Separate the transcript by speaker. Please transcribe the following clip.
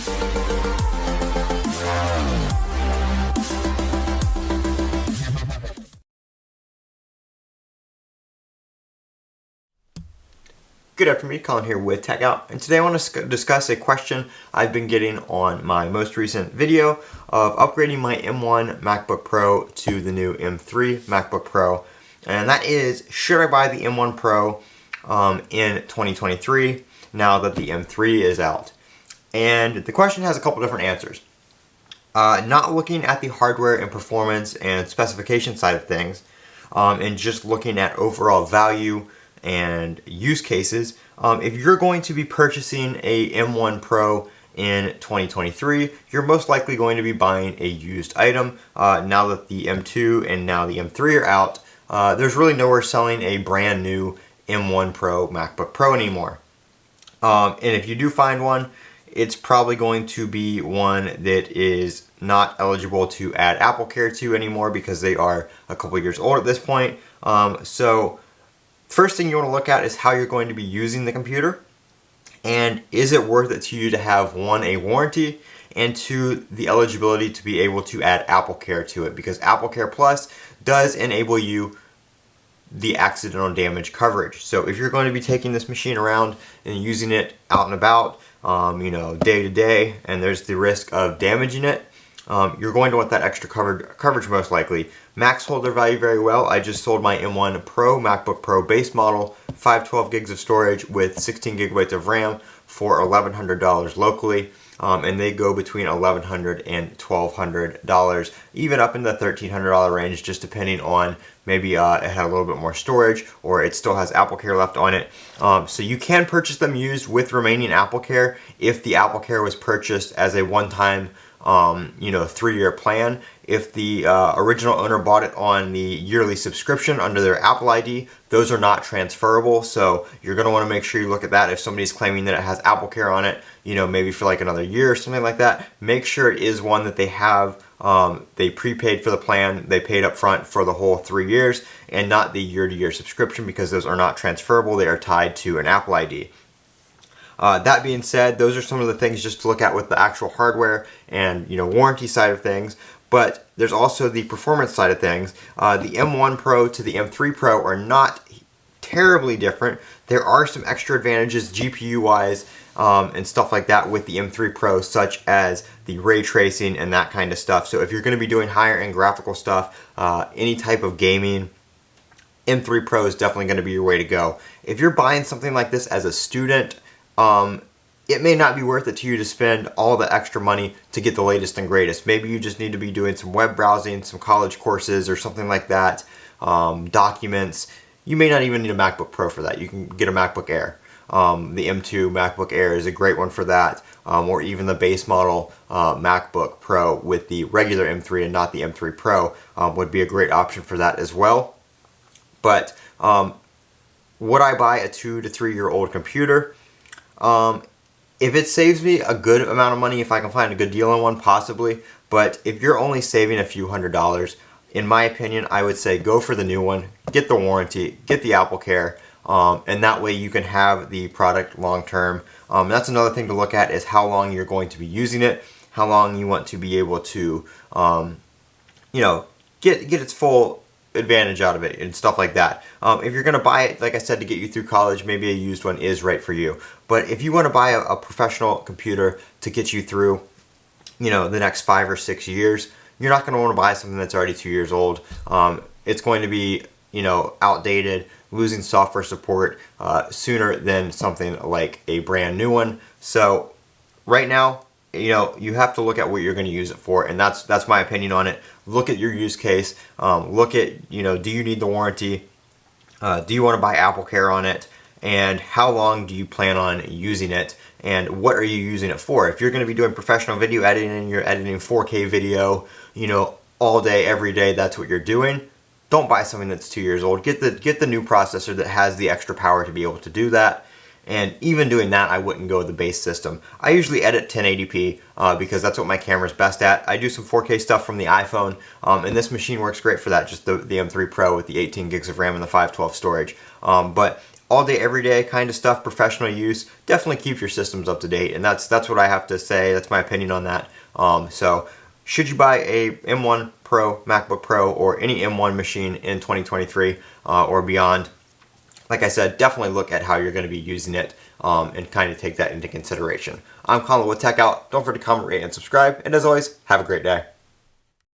Speaker 1: Good afternoon, Colin here with Techout, and today I want to discuss a question I've been getting on my most recent video of upgrading my M1 MacBook Pro to the new M3 MacBook Pro, and that is, should I buy the M1 Pro in 2023 now that the M3 is out? And the question has a couple different answers. Not looking at the hardware and performance and specification side of things, and just looking at overall value and use cases. If you're going to be purchasing a M1 Pro in 2023, you're most likely going to be buying a used item. Now that the M2 and now the M3 are out, there's really nowhere selling a brand new M1 Pro MacBook Pro anymore. And if you do find one, it's probably going to be one that is not eligible to add AppleCare to anymore because they are a couple years old at this point. So first thing you want to look at is how you're going to be using the computer, and is it worth it to you to have, one, a warranty, and two, the eligibility to be able to add AppleCare to it, because AppleCare Plus does enable you the accidental damage coverage. So if you're going to be taking this machine around and using it out and about, day to day, and there's the risk of damaging it, you're going to want that extra coverage most likely. Macs hold their value very well. I just sold my M1 Pro MacBook Pro base model, 512 gigs of storage with 16 gigabytes of RAM for $1,100 locally, and they go between $1,100 and $1,200, even up in the $1,300 range, just depending on maybe it had a little bit more storage or it still has AppleCare left on it. So you can purchase them used with remaining AppleCare if the AppleCare was purchased as a one-time 3-year plan. If the original owner bought it on the yearly subscription under their Apple ID, those are not transferable, so you're going to want to make sure you look at that. If somebody's claiming that it has AppleCare on it, maybe for like another year or something like that, make sure it is one that they have. They prepaid for the plan, they paid up front for the whole 3 years, and not the year-to-year subscription, because those are not transferable. They are tied to an Apple ID. That being said, those are some of the things just to look at with the actual hardware and warranty side of things. But there's also the performance side of things. The M1 Pro to the M3 Pro are not terribly different. There are some extra advantages GPU-wise and stuff like that with the M3 Pro, such as the ray tracing and that kind of stuff. So if you're going to be doing higher-end graphical stuff, any type of gaming, M3 Pro is definitely going to be your way to go. If you're buying something like this as a student, it may not be worth it to you to spend all the extra money to get the latest and greatest. Maybe you just need to be doing some web browsing, some college courses or something like that, documents. You may not even need a MacBook Pro for that. You can get a MacBook Air. The M2 MacBook Air is a great one for that, or even the base model MacBook Pro with the regular M3 and not the M3 Pro would be a great option for that as well. But would I buy a 2 to 3 year old computer? If it saves me a good amount of money, if I can find a good deal on one, possibly. But if you're only saving a few $100s, in my opinion, I would say go for the new one, get the warranty, get the AppleCare, and that way you can have the product long term. That's another thing to look at, is how long you're going to be using it, how long you want to be able to, get its full advantage out of it and stuff like that. If you're going to buy it, like I said, to get you through college, maybe a used one is right for you. But if you want to buy a professional computer to get you through, the next 5 or 6 years, you're not going to want to buy something that's already 2 years old. It's going to be, outdated, losing software support sooner than something like a brand new one. So right now, you have to look at what you're going to use it for, and that's my opinion on it. Look at your use case. Look at, do you need the warranty? Do you want to buy AppleCare on it? And how long do you plan on using it? And what are you using it for? If you're going to be doing professional video editing and you're editing 4K video, all day, every day, that's what you're doing, don't buy something that's 2 years old. Get the new processor that has the extra power to be able to do that. And even doing that, I wouldn't go with the base system. I usually edit 1080p because that's what my camera's best at. I do some 4K stuff from the iPhone, and this machine works great for that, just the M3 Pro with the 18 gigs of RAM and the 512 storage. But all day, every day kind of stuff, professional use, definitely keep your systems up to date. And that's what I have to say. That's my opinion on that. So should you buy a M1 Pro, MacBook Pro, or any M1 machine in 2023 or beyond, like I said, definitely look at how you're going to be using it and kind of take that into consideration. I'm Colin with Techout. Don't forget to comment, rate, and subscribe. And as always, have a great day.